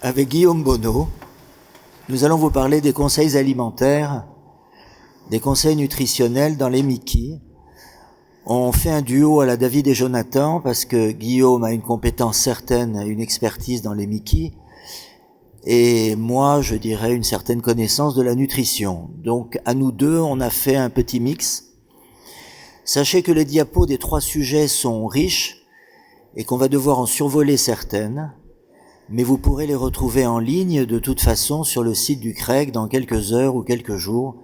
avec Guillaume Bonneau, nous allons vous parler des conseils alimentaires, des conseils nutritionnels dans les Mickey. On fait un duo à la David et Jonathan parce que Guillaume a une compétence certaine, une expertise dans les Mickey, et moi, je dirais une certaine connaissance de la nutrition. Donc, à nous deux, on a fait un petit mix. Sachez que les diapos des 3 sujets sont riches et qu'on va devoir en survoler certaines, mais vous pourrez les retrouver en ligne de toute façon sur le site du CREG dans quelques heures ou quelques jours.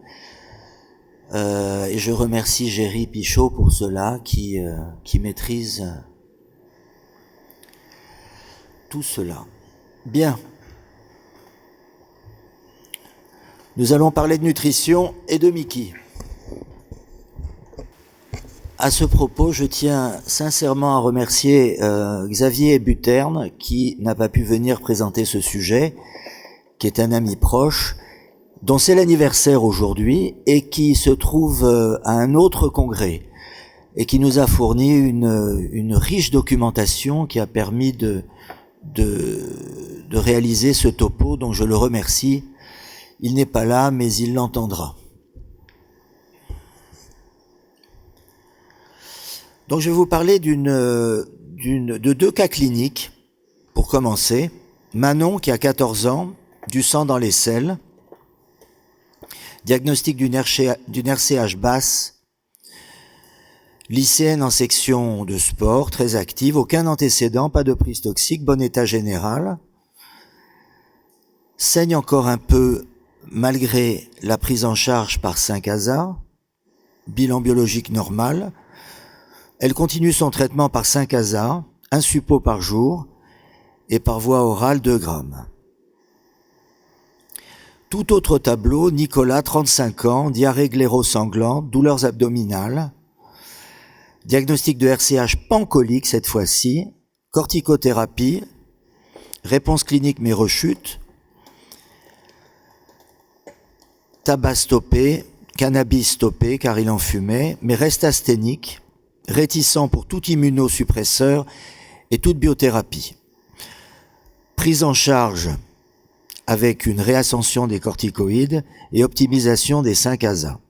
Et je remercie Géry Pichot pour cela, qui maîtrise tout cela. Bien. Nous allons parler de nutrition et de Mickey. À ce propos, je tiens sincèrement à remercier Xavier Buterne, qui n'a pas pu venir présenter ce sujet, qui est un ami proche, dont c'est l'anniversaire aujourd'hui, et qui se trouve à un autre congrès, et qui nous a fourni une riche documentation qui a permis de réaliser ce topo, donc je le remercie. Il n'est pas là, mais il l'entendra. Donc je vais vous parler de 2 cas cliniques, pour commencer. Manon, qui a 14 ans, du sang dans les selles, diagnostic d'une RCH basse, lycéenne en section de sport, très active, aucun antécédent, pas de prise toxique, bon état général, saigne encore un peu malgré la prise en charge par 5-ASA, bilan biologique normal. Elle continue son traitement par 5-ASA, un suppo par jour, et par voie orale 2 grammes. Tout autre tableau, Nicolas, 35 ans, diarrhée gléro-sanglante, douleurs abdominales, diagnostic de RCH pancolique cette fois-ci, corticothérapie, réponse clinique mais rechute, tabac stoppé, cannabis stoppé car il en fumait, mais reste asthénique, réticent pour tout immunosuppresseur et toute biothérapie. Prise en charge avec une réascension des corticoïdes et optimisation des 5-ASA.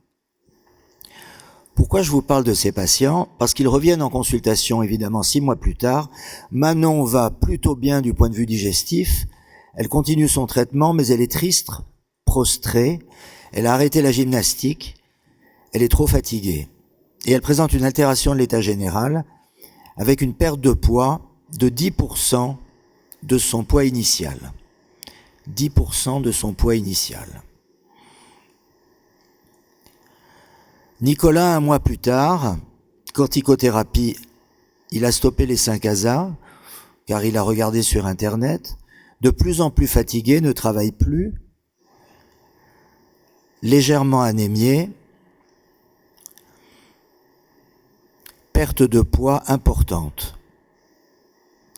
Pourquoi je vous parle de ces patients? Parce qu'ils reviennent en consultation évidemment 6 mois plus tard. Manon va plutôt bien du point de vue digestif. Elle continue son traitement, mais elle est triste, prostrée. Elle a arrêté la gymnastique. Elle est trop fatiguée. Et elle présente une altération de l'état général avec une perte de poids de 10% de son poids initial. 10% de son poids initial. Nicolas, 1 mois plus tard, corticothérapie, il a stoppé les 5-ASA, car il a regardé sur Internet, de plus en plus fatigué, ne travaille plus, légèrement anémié, perte de poids importante.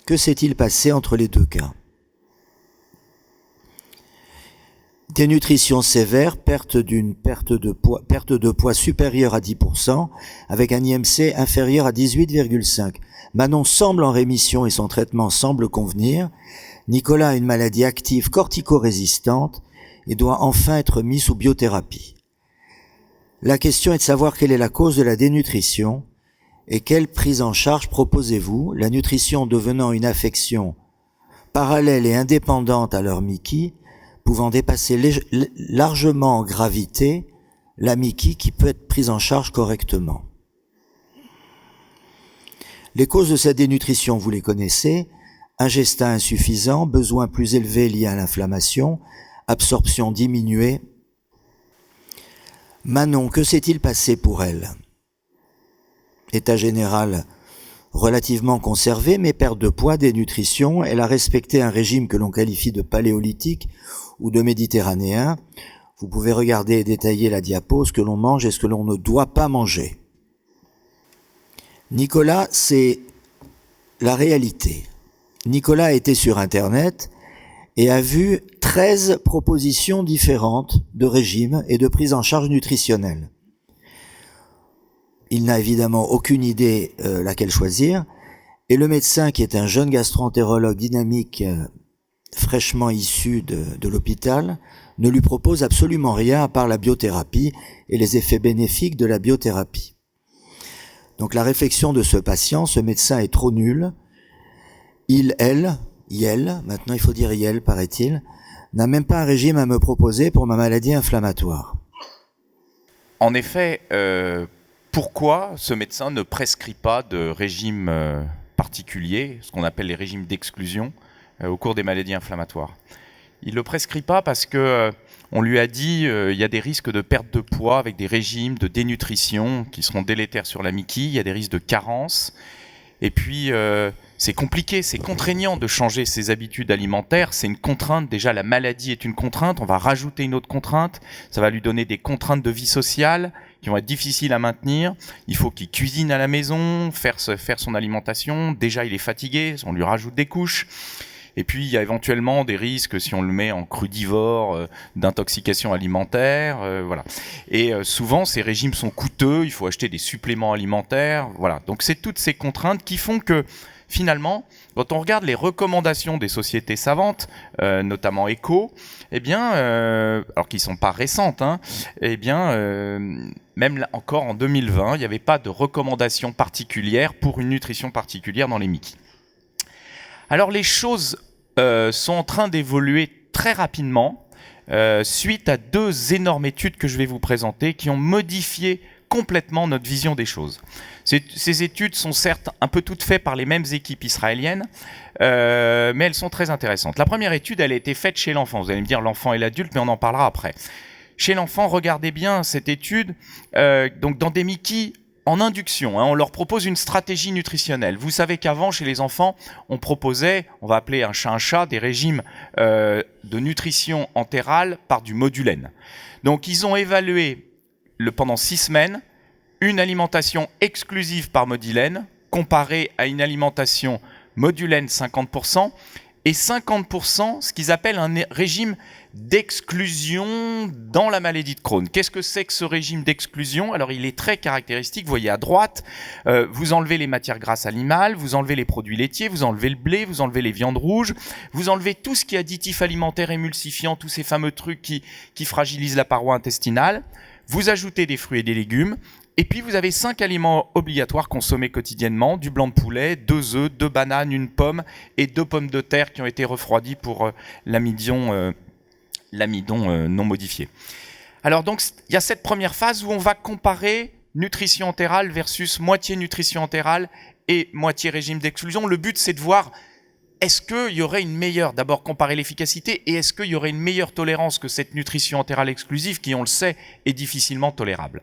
Que s'est-il passé entre les 2 cas? Dénutrition sévère, perte de poids supérieure à 10%, avec un IMC inférieur à 18,5. Manon semble en rémission et son traitement semble convenir. Nicolas a une maladie active cortico-résistante et doit enfin être mis sous biothérapie. La question est de savoir quelle est la cause de la dénutrition et quelle prise en charge proposez-vous, la nutrition devenant une affection parallèle et indépendante à leur Mickey, pouvant dépasser largement en gravité la Mickey qui peut être prise en charge correctement. Les causes de cette dénutrition, vous les connaissez: ingestat insuffisant, besoin plus élevé lié à l'inflammation, absorption diminuée. Manon, que s'est-il passé pour elle? État général relativement conservé, mais perte de poids, dénutrition. Elle a respecté un régime que l'on qualifie de paléolithique ou de méditerranéen. Vous pouvez regarder et détailler la diapo, ce que l'on mange et ce que l'on ne doit pas manger. Nicolas, c'est la réalité. Nicolas a été sur Internet et a vu 13 propositions différentes de régime et de prise en charge nutritionnelle. Il n'a évidemment aucune idée laquelle choisir, et le médecin, qui est un jeune gastro-entérologue dynamique, fraîchement issu de l'hôpital, ne lui propose absolument rien à part la biothérapie et les effets bénéfiques de la biothérapie. Donc la réflexion de ce patient, ce médecin est trop nul. Yel, maintenant il faut dire Yel, paraît-il, n'a même pas un régime à me proposer pour ma maladie inflammatoire. En effet, pourquoi ce médecin ne prescrit pas de régime particulier, ce qu'on appelle les régimes d'exclusion, au cours des maladies inflammatoires? Il ne le prescrit pas parce que on lui a dit il y a des risques de perte de poids avec des régimes de dénutrition qui seront délétères sur la Mickey, il y a des risques de carence, et puis c'est compliqué, c'est contraignant de changer ses habitudes alimentaires, c'est une contrainte, déjà la maladie est une contrainte, on va rajouter une autre contrainte, ça va lui donner des contraintes de vie sociale qui vont être difficiles à maintenir, il faut qu'il cuisine à la maison, faire son alimentation, déjà il est fatigué, on lui rajoute des couches. Et puis, il y a éventuellement des risques, si on le met en crudivore, d'intoxication alimentaire. Voilà. Et souvent, ces régimes sont coûteux, il faut acheter des suppléments alimentaires. Voilà. Donc, c'est toutes ces contraintes qui font que, finalement, quand on regarde les recommandations des sociétés savantes, notamment Eco, eh bien, alors qu'ils ne sont pas récentes, hein, eh bien, même là, encore en 2020, il n'y avait pas de recommandations particulières pour une nutrition particulière dans les Mickey. Alors les choses sont en train d'évoluer très rapidement suite à 2 énormes études que je vais vous présenter qui ont modifié complètement notre vision des choses. Ces études sont certes un peu toutes faites par les mêmes équipes israéliennes, mais elles sont très intéressantes. La première étude, elle a été faite chez l'enfant. Vous allez me dire l'enfant et l'adulte, mais on en parlera après. Chez l'enfant, regardez bien cette étude. Donc dans des Mickey en induction, on leur propose une stratégie nutritionnelle. Vous savez qu'avant, chez les enfants, on proposait, on va appeler un chat, des régimes de nutrition entérale par du modulène. Donc, ils ont évalué pendant 6 semaines une alimentation exclusive par modulène comparée à une alimentation modulène 50% et 50% ce qu'ils appellent un régime d'exclusion dans la maladie de Crohn. Qu'est-ce que c'est que ce régime d'exclusion? Alors il est très caractéristique, vous voyez à droite, vous enlevez les matières grasses animales, vous enlevez les produits laitiers, vous enlevez le blé, vous enlevez les viandes rouges, vous enlevez tout ce qui est additif alimentaire émulsifiant, tous ces fameux trucs qui fragilisent la paroi intestinale, vous ajoutez des fruits et des légumes, et puis vous avez 5 aliments obligatoires consommés quotidiennement, du blanc de poulet, 2 œufs, 2 bananes, 1 pomme et 2 pommes de terre qui ont été refroidies pour l'amidon non modifié. Alors donc il y a cette première phase où on va comparer nutrition entérale versus moitié nutrition entérale et moitié régime d'exclusion. Le but c'est de voir est-ce qu'il y aurait une meilleure, d'abord comparer l'efficacité, et est-ce qu'il y aurait une meilleure tolérance que cette nutrition entérale exclusive qui, on le sait, est difficilement tolérable.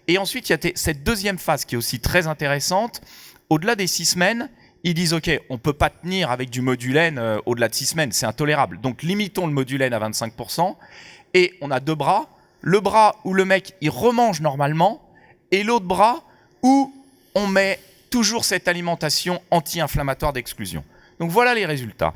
Et ensuite, il y a cette deuxième phase qui est aussi très intéressante. Au-delà des 6 semaines, ils disent « Ok, on ne peut pas tenir avec du modulène au-delà de 6 semaines, c'est intolérable. Donc limitons le modulène à 25%. » Et on a 2 bras. Le bras où le mec, il remange normalement, et l'autre bras où on met toujours cette alimentation anti-inflammatoire d'exclusion. Donc voilà les résultats.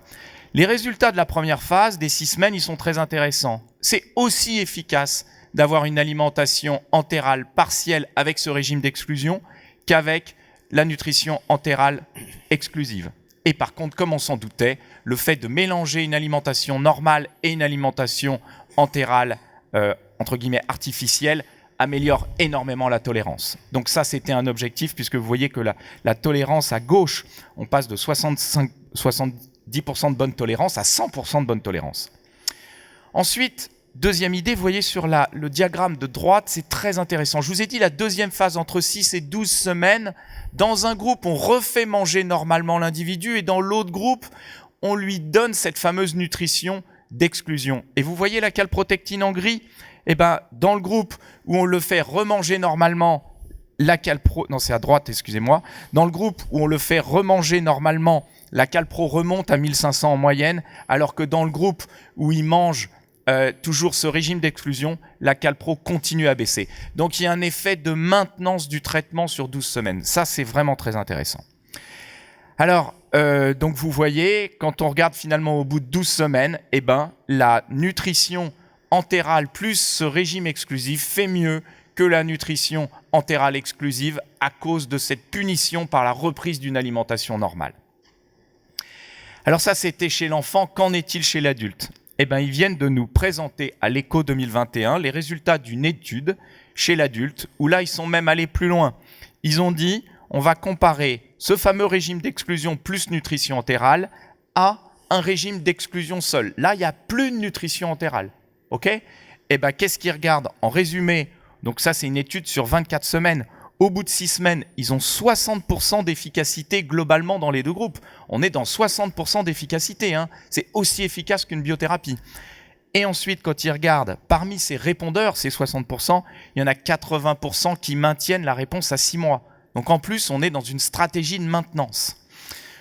Les résultats de la première phase, des 6 semaines, ils sont très intéressants. C'est aussi efficace d'avoir une alimentation entérale partielle avec ce régime d'exclusion qu'avec la nutrition entérale exclusive. Et par contre, comme on s'en doutait, le fait de mélanger une alimentation normale et une alimentation entérale, entre guillemets artificielle, améliore énormément la tolérance. Donc ça, c'était un objectif, puisque vous voyez que la tolérance à gauche, on passe de 70% de bonne tolérance à 100% de bonne tolérance. Ensuite, deuxième idée, vous voyez sur le diagramme de droite, c'est très intéressant. Je vous ai dit la deuxième phase entre 6 et 12 semaines. Dans un groupe, on refait manger normalement l'individu et dans l'autre groupe, on lui donne cette fameuse nutrition d'exclusion. Et vous voyez la calprotectine en gris? Eh ben, dans le groupe où on le fait remanger normalement, c'est à droite, excusez-moi. Dans le groupe où on le fait remanger normalement, la calpro remonte à 1500 en moyenne, alors que dans le groupe où il mange toujours ce régime d'exclusion, la calpro continue à baisser. Donc il y a un effet de maintenance du traitement sur 12 semaines. Ça, c'est vraiment très intéressant. Alors, donc vous voyez, quand on regarde finalement au bout de 12 semaines, eh ben, la nutrition entérale plus ce régime exclusif fait mieux que la nutrition entérale exclusive à cause de cette punition par la reprise d'une alimentation normale. Alors ça, c'était chez l'enfant. Qu'en est-il chez l'adulte ? Eh bien, ils viennent de nous présenter à l'ECHO 2021 les résultats d'une étude chez l'adulte, où là, ils sont même allés plus loin. Ils ont dit, on va comparer ce fameux régime d'exclusion plus nutrition entérale à un régime d'exclusion seul. Là, il n'y a plus de nutrition entérale. OK ? Eh bien, qu'est-ce qu'ils regardent ? En résumé, donc ça, c'est une étude sur 24 semaines. Au bout de 6 semaines, ils ont 60% d'efficacité globalement dans les deux groupes. On est dans 60% d'efficacité. Hein. C'est aussi efficace qu'une biothérapie. Et ensuite, quand ils regardent, parmi ces répondeurs, ces 60%, il y en a 80% qui maintiennent la réponse à 6 mois. Donc en plus, on est dans une stratégie de maintenance.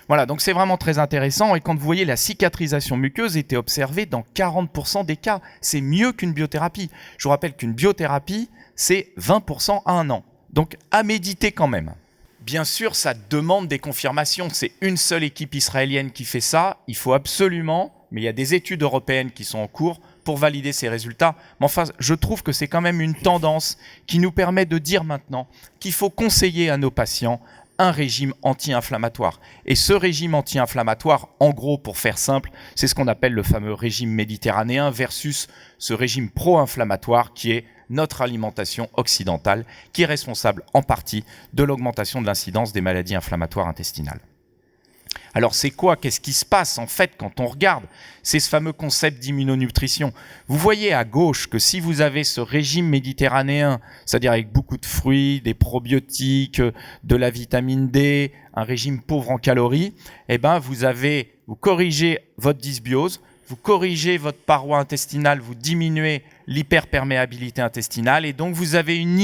Voilà, donc c'est vraiment très intéressant. Et quand vous voyez la cicatrisation muqueuse était observée dans 40% des cas, c'est mieux qu'une biothérapie. Je vous rappelle qu'une biothérapie, c'est 20% à 1 an. Donc à méditer quand même. Bien sûr, ça demande des confirmations. C'est une seule équipe israélienne qui fait ça. Il faut absolument, mais il y a des études européennes qui sont en cours pour valider ces résultats. Mais enfin, je trouve que c'est quand même une tendance qui nous permet de dire maintenant qu'il faut conseiller à nos patients un régime anti-inflammatoire. Et ce régime anti-inflammatoire, en gros, pour faire simple, c'est ce qu'on appelle le fameux régime méditerranéen versus ce régime pro-inflammatoire qui est notre alimentation occidentale, qui est responsable en partie de l'augmentation de l'incidence des maladies inflammatoires intestinales. Alors c'est quoi ? Qu'est-ce qui se passe en fait quand on regarde ? C'est ce fameux concept d'immunonutrition. Vous voyez à gauche que si vous avez ce régime méditerranéen, c'est-à-dire avec beaucoup de fruits, des probiotiques, de la vitamine D, un régime pauvre en calories, eh ben vous corrigez votre dysbiose, vous corrigez votre paroi intestinale, vous diminuez l'hyperperméabilité intestinale et donc vous avez une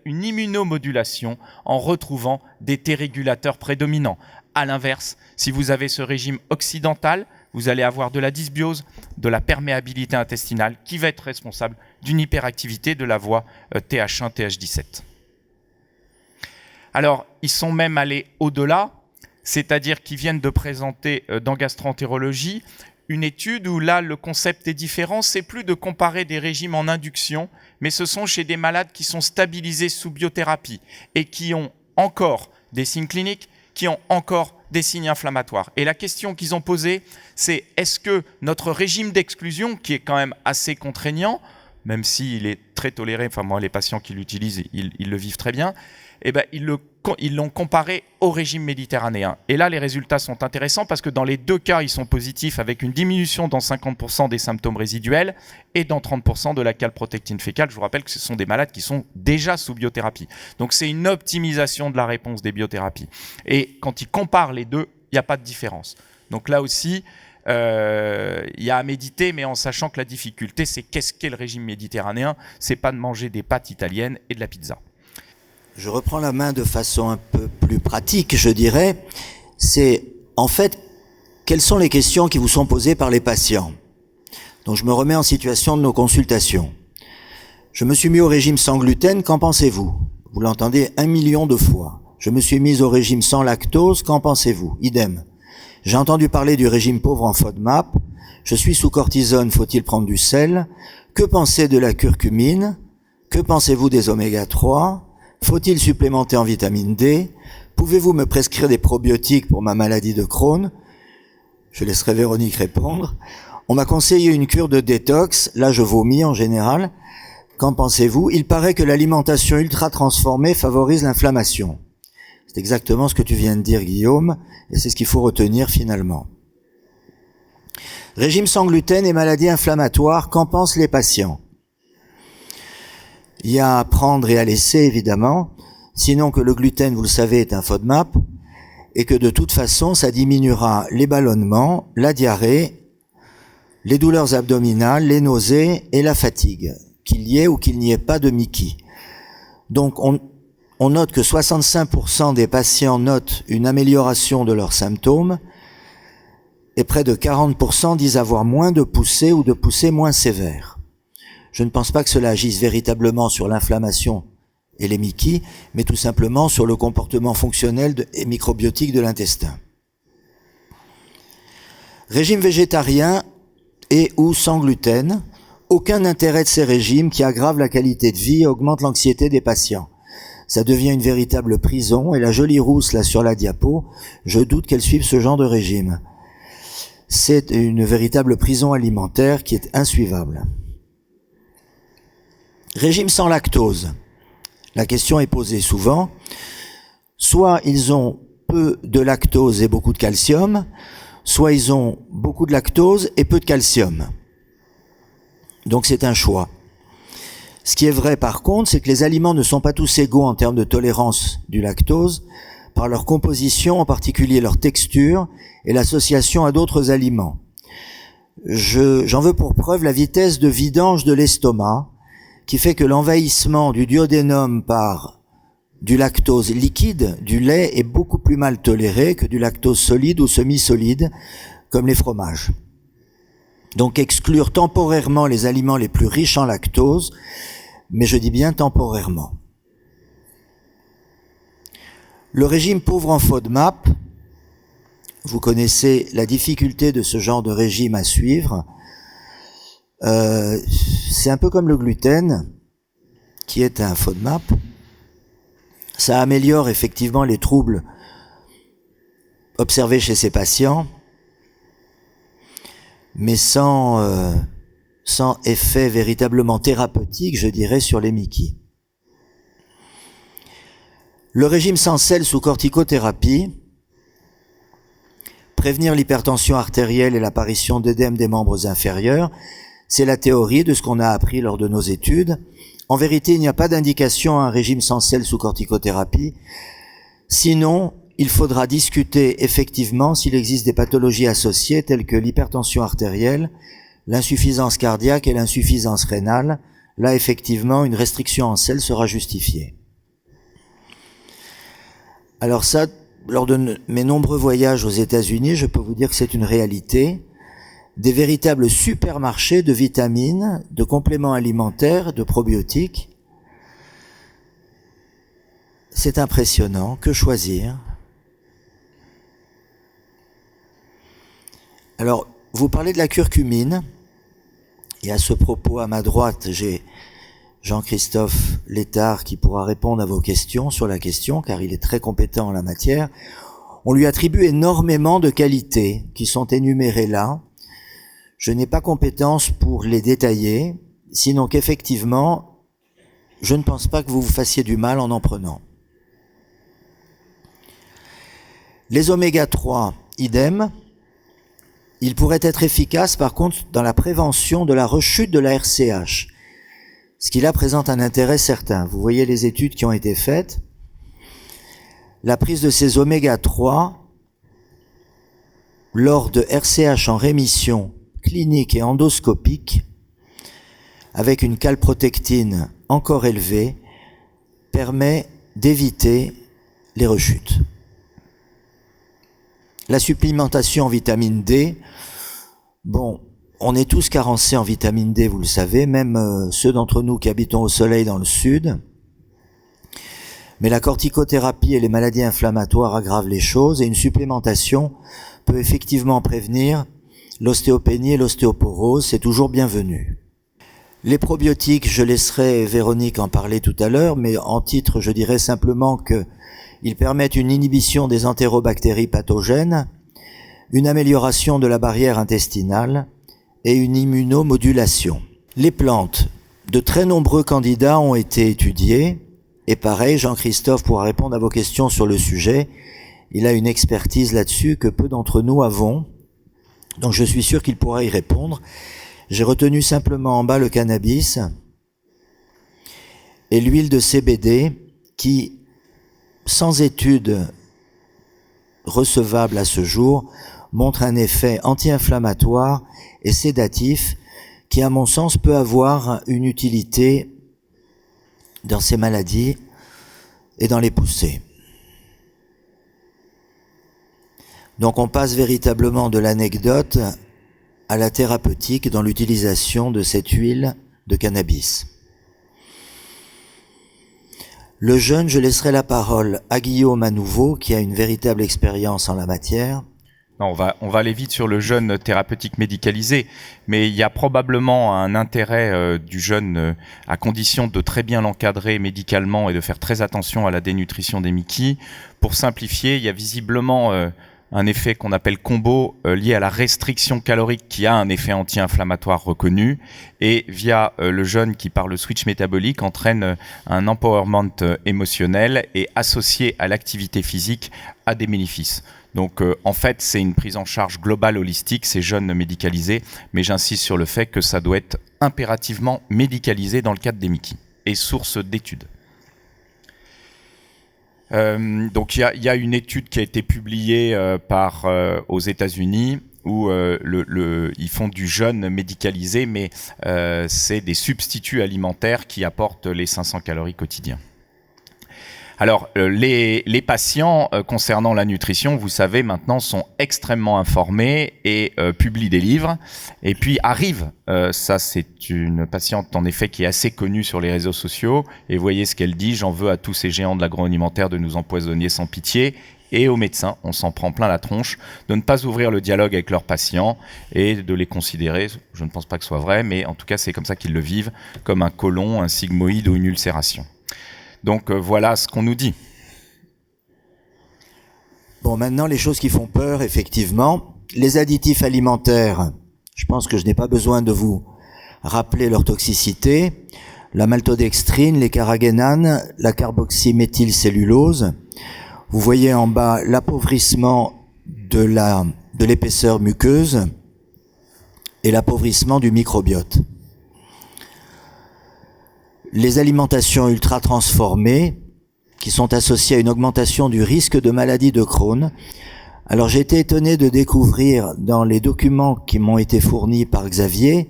immunomodulation en retrouvant des T régulateurs prédominants. À l'inverse, si vous avez ce régime occidental, vous allez avoir de la dysbiose, de la perméabilité intestinale qui va être responsable d'une hyperactivité de la voie TH1, TH17. Alors, ils sont même allés au-delà, c'est-à-dire qu'ils viennent de présenter dans Gastroentérologie une étude où là, le concept est différent. C'est plus de comparer des régimes en induction, mais ce sont chez des malades qui sont stabilisés sous biothérapie et qui ont encore des signes cliniques, qui ont encore des signes inflammatoires. Et la question qu'ils ont posée, c'est est-ce que notre régime d'exclusion, qui est quand même assez contraignant, même s'il est très toléré, enfin moi les patients qui l'utilisent, ils le vivent très bien, eh ben, ils l'ont comparé au régime méditerranéen. Et là, les résultats sont intéressants parce que dans les deux cas, ils sont positifs avec une diminution dans 50% des symptômes résiduels et dans 30% de la calprotectine fécale. Je vous rappelle que ce sont des malades qui sont déjà sous biothérapie. Donc c'est une optimisation de la réponse des biothérapies. Et quand ils comparent les deux, il n'y a pas de différence. Donc là aussi, il y a à méditer, mais en sachant que la difficulté, c'est qu'est-ce qu'est le régime méditerranéen ? C'est pas de manger des pâtes italiennes et de la pizza. Je reprends la main de façon un peu plus pratique, je dirais. C'est, en fait, quelles sont les questions qui vous sont posées par les patients ? Donc, je me remets en situation de nos consultations. Je me suis mis au régime sans gluten, qu'en pensez-vous ? Vous l'entendez 1 million de fois. Je me suis mis au régime sans lactose, qu'en pensez-vous ? Idem. J'ai entendu parler du régime pauvre en FODMAP. Je suis sous cortisone, faut-il prendre du sel ? Que pensez de la curcumine ? Que pensez-vous des oméga 3 ? Faut-il supplémenter en vitamine D ? Pouvez-vous me prescrire des probiotiques pour ma maladie de Crohn ? Je laisserai Véronique répondre. On m'a conseillé une cure de détox. Là, je vomis en général. Qu'en pensez-vous ? Il paraît que l'alimentation ultra transformée favorise l'inflammation. C'est exactement ce que tu viens de dire, Guillaume, et c'est ce qu'il faut retenir finalement. Régime sans gluten et maladies inflammatoires, qu'en pensent les patients ? Il y a à prendre et à laisser, évidemment, sinon que le gluten, vous le savez, est un FODMAP, et que de toute façon, ça diminuera les ballonnements, la diarrhée, les douleurs abdominales, les nausées et la fatigue, qu'il y ait ou qu'il n'y ait pas de Mickey. Donc, on note que 65% des patients notent une amélioration de leurs symptômes, et près de 40% disent avoir moins de poussées ou de poussées moins sévères. Je ne pense pas que cela agisse véritablement sur l'inflammation et les Mickey, mais tout simplement sur le comportement fonctionnel et microbiotique de l'intestin. Régime végétarien et ou sans gluten, aucun intérêt de ces régimes qui aggravent la qualité de vie et augmentent l'anxiété des patients. Ça devient une véritable prison et la jolie rousse là sur la diapo, je doute qu'elle suive ce genre de régime. c'est une véritable prison alimentaire qui est insuivable. Régime sans lactose. La question est posée souvent. Soit ils ont peu de lactose et beaucoup de calcium, soit ils ont beaucoup de lactose et peu de calcium. Donc c'est un choix. Ce qui est vrai par contre, c'est que les aliments ne sont pas tous égaux en termes de tolérance du lactose, par leur composition, en particulier leur texture et l'association à d'autres aliments. J'en veux pour preuve la vitesse de vidange de l'estomac, qui fait que l'envahissement du duodénum par du lactose liquide, du lait, est beaucoup plus mal toléré que du lactose solide ou semi-solide, comme les fromages. Donc exclure temporairement les aliments les plus riches en lactose, mais je dis bien temporairement. Le régime pauvre en FODMAP, vous connaissez la difficulté de ce genre de régime à suivre. C'est un peu comme le gluten, qui est un FODMAP. Ça améliore effectivement les troubles observés chez ces patients, mais sans effet véritablement thérapeutique, je dirais, sur les Mickey. Le régime sans sel sous corticothérapie, prévenir l'hypertension artérielle et l'apparition d'œdème des membres inférieurs, c'est la théorie de ce qu'on a appris lors de nos études. En vérité, il n'y a pas d'indication à un régime sans sel sous corticothérapie. Sinon, il faudra discuter effectivement s'il existe des pathologies associées telles que l'hypertension artérielle, l'insuffisance cardiaque et l'insuffisance rénale. Là, effectivement, une restriction en sel sera justifiée. Alors ça, lors de mes nombreux voyages aux États-Unis, je peux vous dire que c'est une réalité. Des véritables supermarchés de vitamines, de compléments alimentaires, de probiotiques. C'est impressionnant. Que choisir? Alors, vous parlez de la curcumine. Et à ce propos, à ma droite, j'ai Jean-Christophe Létard qui pourra répondre à vos questions sur la question, car il est très compétent en la matière. On lui attribue énormément de qualités qui sont énumérées là. Je n'ai pas compétence pour les détailler, sinon qu'effectivement, je ne pense pas que vous vous fassiez du mal en prenant. Les oméga 3, idem. Ils pourraient être efficaces par contre dans la prévention de la rechute de la RCH, ce qui là présente un intérêt certain. Vous voyez les études qui ont été faites. La prise de ces oméga 3 lors de RCH en rémission clinique et endoscopique avec une calprotectine encore élevée permet d'éviter les rechutes. La supplémentation en vitamine D, bon, on est tous carencés en vitamine D, vous le savez, même ceux d'entre nous qui habitons au soleil dans le sud. Mais la corticothérapie et les maladies inflammatoires aggravent les choses et une supplémentation peut effectivement prévenir l'ostéopénie et l'ostéoporose, c'est toujours bienvenu. Les probiotiques, je laisserai Véronique en parler tout à l'heure, mais en titre, je dirais simplement qu'ils permettent une inhibition des entérobactéries pathogènes, une amélioration de la barrière intestinale et une immunomodulation. Les plantes, de très nombreux candidats ont été étudiés, et pareil, Jean-Christophe pourra répondre à vos questions sur le sujet. Il a une expertise là-dessus que peu d'entre nous avons. Donc je suis sûr qu'il pourra y répondre. J'ai retenu simplement en bas le cannabis et l'huile de CBD qui, sans étude recevable à ce jour, montre un effet anti-inflammatoire et sédatif qui, à mon sens, peut avoir une utilité dans ces maladies et dans les poussées. Donc on passe véritablement de l'anecdote à la thérapeutique dans l'utilisation de cette huile de cannabis. Le jeune, je laisserai la parole à Guillaume à nouveau, qui a une véritable expérience en la matière. Non, on va aller vite sur le jeûne thérapeutique médicalisé, mais il y a probablement un intérêt du jeûne à condition de très bien l'encadrer médicalement et de faire très attention à la dénutrition des Mickey. Pour simplifier, il y a visiblement un effet qu'on appelle combo lié à la restriction calorique qui a un effet anti-inflammatoire reconnu, et via le jeûne qui par le switch métabolique entraîne un empowerment émotionnel et associé à l'activité physique a des bénéfices. Donc en fait c'est une prise en charge globale holistique, c'est jeûne médicalisé, mais j'insiste sur le fait que ça doit être impérativement médicalisé dans le cadre des Mickey et source d'études. Donc il y a une étude qui a été publiée aux États-Unis où ils font du jeûne médicalisé, mais c'est des substituts alimentaires qui apportent les 500 calories quotidiens. Alors, les patients concernant la nutrition, vous savez, maintenant sont extrêmement informés et publient des livres. Et puis arrive, ça c'est une patiente en effet qui est assez connue sur les réseaux sociaux. Et voyez ce qu'elle dit: j'en veux à tous ces géants de l'agroalimentaire de nous empoisonner sans pitié. Et aux médecins, on s'en prend plein la tronche, de ne pas ouvrir le dialogue avec leurs patients et de les considérer, je ne pense pas que ce soit vrai, mais en tout cas c'est comme ça qu'ils le vivent, comme un côlon, un sigmoïde ou une ulcération. Donc voilà ce qu'on nous dit. Bon, maintenant les choses qui font peur, effectivement. Les additifs alimentaires, je pense que je n'ai pas besoin de vous rappeler leur toxicité. La maltodextrine, les carragénanes, la carboxyméthylcellulose. Vous voyez en bas l'appauvrissement de l'épaisseur muqueuse et l'appauvrissement du microbiote. Les alimentations ultra transformées qui sont associées à une augmentation du risque de maladie de Crohn. Alors j'ai été étonné de découvrir dans les documents qui m'ont été fournis par Xavier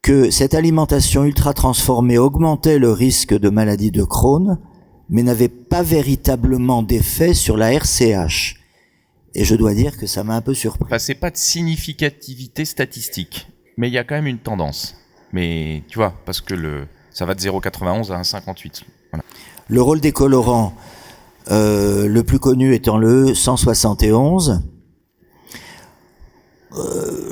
que cette alimentation ultra transformée augmentait le risque de maladie de Crohn, mais n'avait pas véritablement d'effet sur la RCH. Et je dois dire que ça m'a un peu surpris. Enfin, c'est pas de significativité statistique, mais il y a quand même une tendance. Mais tu vois, parce que ça va de 0,91 à 1,58. Voilà. Le rôle des colorants, le plus connu étant le 171.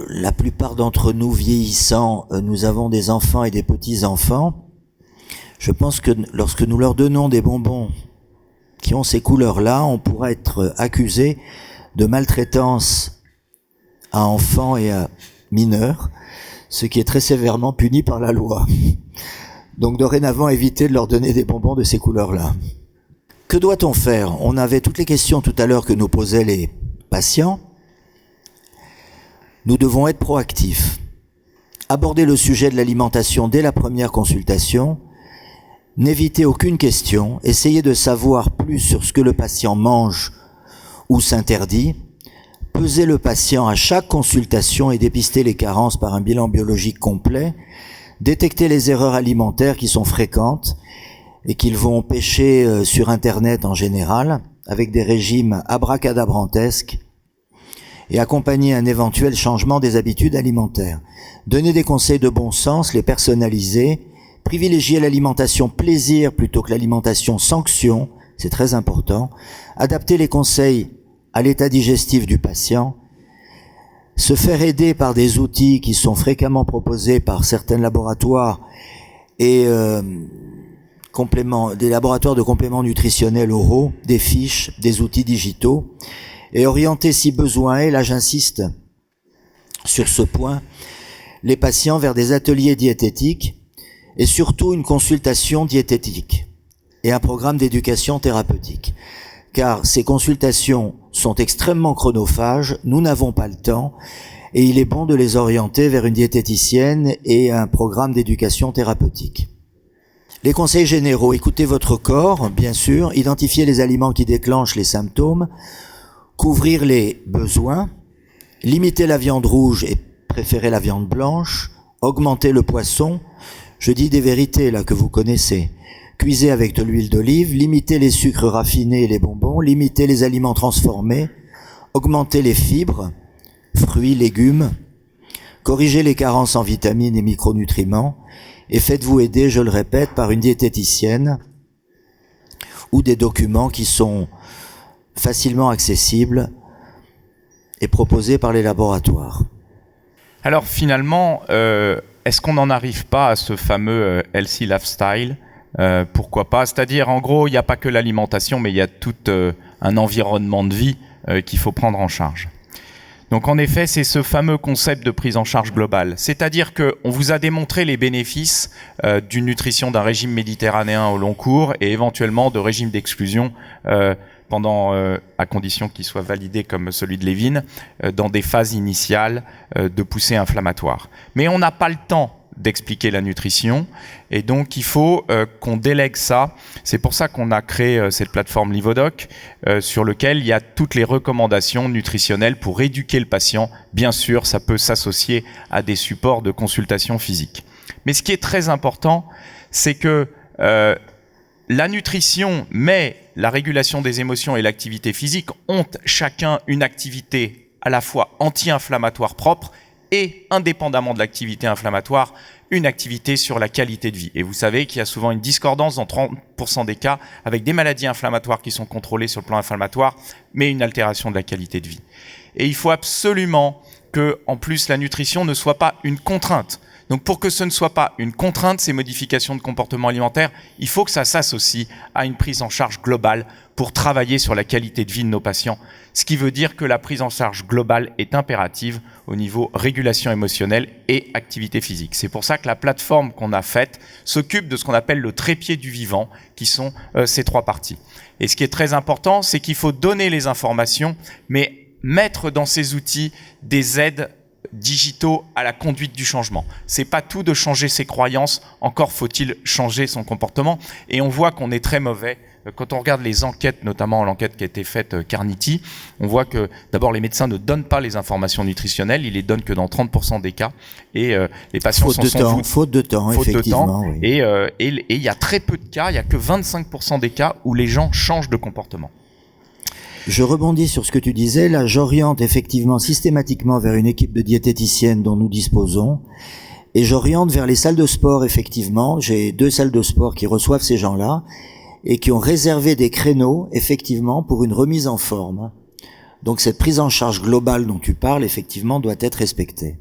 La plupart d'entre nous vieillissants, nous avons des enfants et des petits-enfants. Je pense que lorsque nous leur donnons des bonbons qui ont ces couleurs-là, on pourra être accusé de maltraitance à enfants et à mineurs, ce qui est très sévèrement puni par la loi. Donc dorénavant, évitez de leur donner des bonbons de ces couleurs-là. Que doit-on faire? On avait toutes les questions tout à l'heure que nous posaient les patients. Nous devons être proactifs. Aborder le sujet de l'alimentation dès la première consultation. N'évitez aucune question. Essayez de savoir plus sur ce que le patient mange ou s'interdit. Pesez le patient à chaque consultation et dépister les carences par un bilan biologique complet. Détecter les erreurs alimentaires qui sont fréquentes et qu'ils vont pêcher sur Internet en général, avec des régimes abracadabrantesques, et accompagner un éventuel changement des habitudes alimentaires. Donner des conseils de bon sens, les personnaliser, privilégier l'alimentation plaisir plutôt que l'alimentation sanction, c'est très important, adapter les conseils à l'état digestif du patient, se faire aider par des outils qui sont fréquemment proposés par certains laboratoires et des laboratoires de compléments nutritionnels oraux, des fiches, des outils digitaux, et orienter si besoin est, là j'insiste sur ce point, les patients vers des ateliers diététiques et surtout une consultation diététique et un programme d'éducation thérapeutique. Car ces consultations sont extrêmement chronophages, nous n'avons pas le temps, et il est bon de les orienter vers une diététicienne et un programme d'éducation thérapeutique. Les conseils généraux: écoutez votre corps, bien sûr, identifiez les aliments qui déclenchent les symptômes, couvrir les besoins, limiter la viande rouge et préférer la viande blanche, augmenter le poisson, je dis des vérités là que vous connaissez. Cuisez avec de l'huile d'olive, limitez les sucres raffinés et les bonbons, limitez les aliments transformés, augmentez les fibres, fruits, légumes, corrigez les carences en vitamines et micronutriments, et faites-vous aider, je le répète, par une diététicienne ou des documents qui sont facilement accessibles et proposés par les laboratoires. Alors finalement, est-ce qu'on n'en arrive pas à ce fameux healthy lifestyle ? Pourquoi pas ? C'est-à-dire, en gros, il n'y a pas que l'alimentation, mais il y a tout un environnement de vie qu'il faut prendre en charge. Donc en effet, c'est ce fameux concept de prise en charge globale. C'est-à-dire qu'on vous a démontré les bénéfices d'une nutrition d'un régime méditerranéen au long cours et éventuellement de régime d'exclusion à condition qu'il soit validé comme celui de Levin, dans des phases initiales de poussée inflammatoire. Mais on n'a pas le temps d'expliquer la nutrition et donc il faut qu'on délègue ça. C'est pour ça qu'on a créé cette plateforme Livodoc sur lequel il y a toutes les recommandations nutritionnelles pour éduquer le patient. Bien sûr, ça peut s'associer à des supports de consultation physique. Mais ce qui est très important, c'est que la nutrition, mais la régulation des émotions et l'activité physique ont chacun une activité à la fois anti-inflammatoire propre et, indépendamment de l'activité inflammatoire, une activité sur la qualité de vie. Et vous savez qu'il y a souvent une discordance dans 30% des cas avec des maladies inflammatoires qui sont contrôlées sur le plan inflammatoire, mais une altération de la qualité de vie. Et il faut absolument que, en plus, la nutrition ne soit pas une contrainte. Donc pour que ce ne soit pas une contrainte, ces modifications de comportement alimentaire, il faut que ça s'associe à une prise en charge globale pour travailler sur la qualité de vie de nos patients. Ce qui veut dire que la prise en charge globale est impérative au niveau régulation émotionnelle et activité physique. C'est pour ça que la plateforme qu'on a faite s'occupe de ce qu'on appelle le trépied du vivant, qui sont ces trois parties. Et ce qui est très important, c'est qu'il faut donner les informations, mais mettre dans ces outils des aides digitaux à la conduite du changement. C'est pas tout de changer ses croyances, encore faut-il changer son comportement. Et on voit qu'on est très mauvais. Quand on regarde les enquêtes, notamment l'enquête qui a été faite Carnity, on voit que d'abord les médecins ne donnent pas les informations nutritionnelles, ils les donnent que dans 30% des cas. Et les patients faute de temps, effectivement. Oui. Et il y a très peu de cas, il y a que 25% des cas où les gens changent de comportement. Je rebondis sur ce que tu disais. Là, j'oriente effectivement systématiquement vers une équipe de diététiciennes dont nous disposons. Et j'oriente vers les salles de sport, effectivement. J'ai 2 salles de sport qui reçoivent ces gens-là et qui ont réservé des créneaux, effectivement, pour une remise en forme. Donc cette prise en charge globale dont tu parles, effectivement, doit être respectée.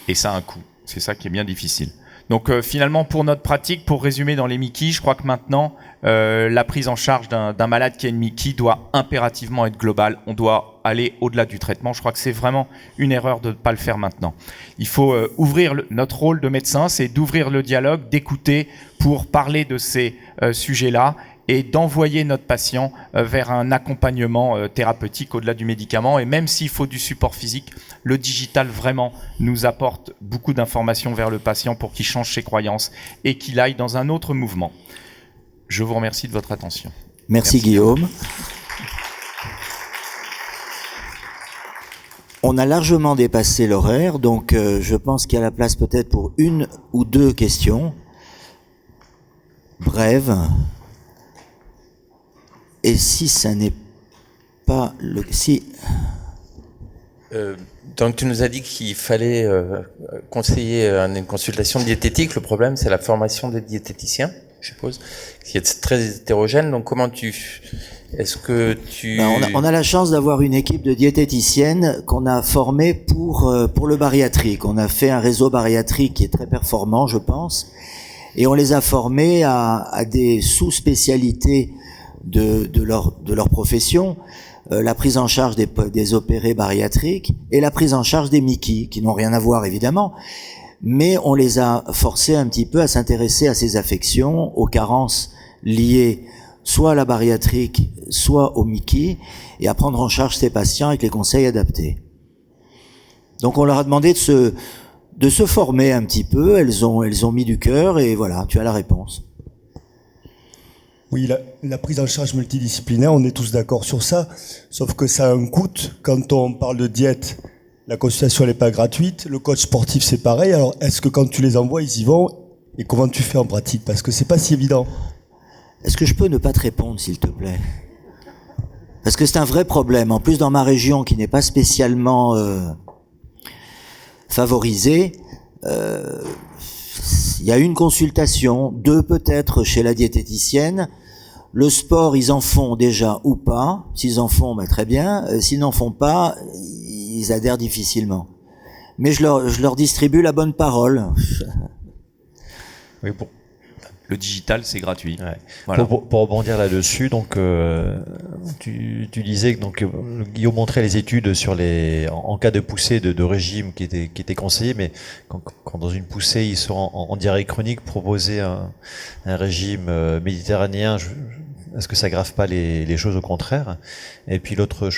Et ça a un coût. C'est ça qui est bien difficile. Donc finalement, pour notre pratique, pour résumer dans les MICI, je crois que maintenant, la prise en charge d'un malade qui a une MICI doit impérativement être globale. On doit aller au-delà du traitement. Je crois que c'est vraiment une erreur de ne pas le faire maintenant. Il faut ouvrir notre rôle de médecin, c'est d'ouvrir le dialogue, d'écouter pour parler de ces sujets-là et d'envoyer notre patient vers un accompagnement thérapeutique au-delà du médicament. Et même s'il faut du support physique, le digital vraiment nous apporte beaucoup d'informations vers le patient pour qu'il change ses croyances et qu'il aille dans un autre mouvement. Je vous remercie de votre attention. Merci Guillaume. On a largement dépassé l'horaire, donc je pense qu'il y a la place peut-être pour 1 ou 2 questions brèves. Et si ça n'est pas le... Si... Donc tu nous as dit qu'il fallait conseiller une consultation diététique. Le problème, c'est la formation des diététiciens, je suppose, qui est très hétérogène. Donc comment est-ce que tu... On a la chance d'avoir une équipe de diététiciennes qu'on a formée pour le bariatrique. On a fait un réseau bariatrique qui est très performant, je pense. Et on les a formés à des sous-spécialités de leur profession, la prise en charge des opérés bariatriques et la prise en charge des MICI, qui n'ont rien à voir évidemment, mais on les a forcés un petit peu à s'intéresser à ces affections, aux carences liées soit à la bariatrique, soit au MICI, et à prendre en charge ces patients avec les conseils adaptés. Donc on leur a demandé de se former un petit peu, elles ont mis du cœur, et voilà, tu as la réponse. Oui, la prise en charge multidisciplinaire, on est tous d'accord sur ça, sauf que ça a un coût. Quand on parle de diète, la consultation n'est pas gratuite, le coach sportif c'est pareil. Alors est-ce que quand tu les envoies, ils y vont? Et comment tu fais en pratique? Parce que c'est pas si évident. Est-ce que je peux ne pas te répondre, s'il te plaît? Parce que c'est un vrai problème. En plus, dans ma région, qui n'est pas spécialement favorisée, il y a une consultation, 2 peut-être chez la diététicienne. Le sport, ils en font déjà ou pas. S'ils en font, très bien. S'ils n'en font pas, ils adhèrent difficilement. Mais je leur distribue la bonne parole. Oui, bon. Le digital, c'est gratuit. Ouais. Voilà. Pour rebondir là-dessus, donc tu disais que donc Guillaume montrait les études sur en cas de poussée de régime qui était conseillé, mais quand dans une poussée ils sont en diarrhée chronique, proposer un régime méditerranéen, est-ce que ça aggrave pas les choses, au contraire? Et puis l'autre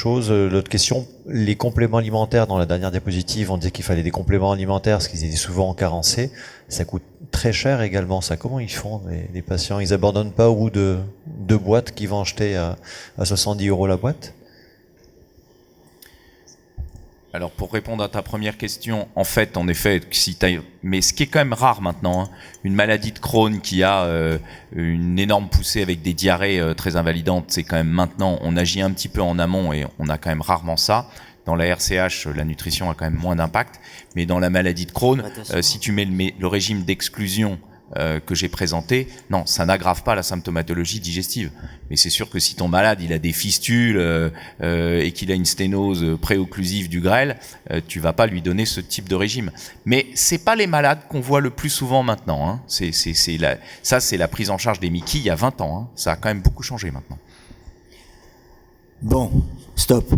question, les compléments alimentaires, dans la dernière diapositive, on disait qu'il fallait des compléments alimentaires parce qu'ils étaient souvent carencés. Ça coûte très cher également, ça. Comment ils font, les patients? Ils abandonnent pas au bout de 2 boîtes qu'ils vont acheter à 70 € la boîte? Alors pour répondre à ta première question, en fait, mais ce qui est quand même rare maintenant, hein, une maladie de Crohn qui a une énorme poussée avec des diarrhées très invalidantes, c'est quand même maintenant, on agit un petit peu en amont et on a quand même rarement ça. Dans la RCH, la nutrition a quand même moins d'impact, mais dans la maladie de Crohn, si tu mets le régime d'exclusion que j'ai présenté, non, ça n'aggrave pas la symptomatologie digestive. Mais c'est sûr que si ton malade il a des fistules et qu'il a une sténose préocclusive du grêle, tu vas pas lui donner ce type de régime. Mais c'est pas les malades qu'on voit le plus souvent maintenant. Hein. C'est la prise en charge des Mickey il y a 20 ans. Hein. Ça a quand même beaucoup changé maintenant. Bon, stop.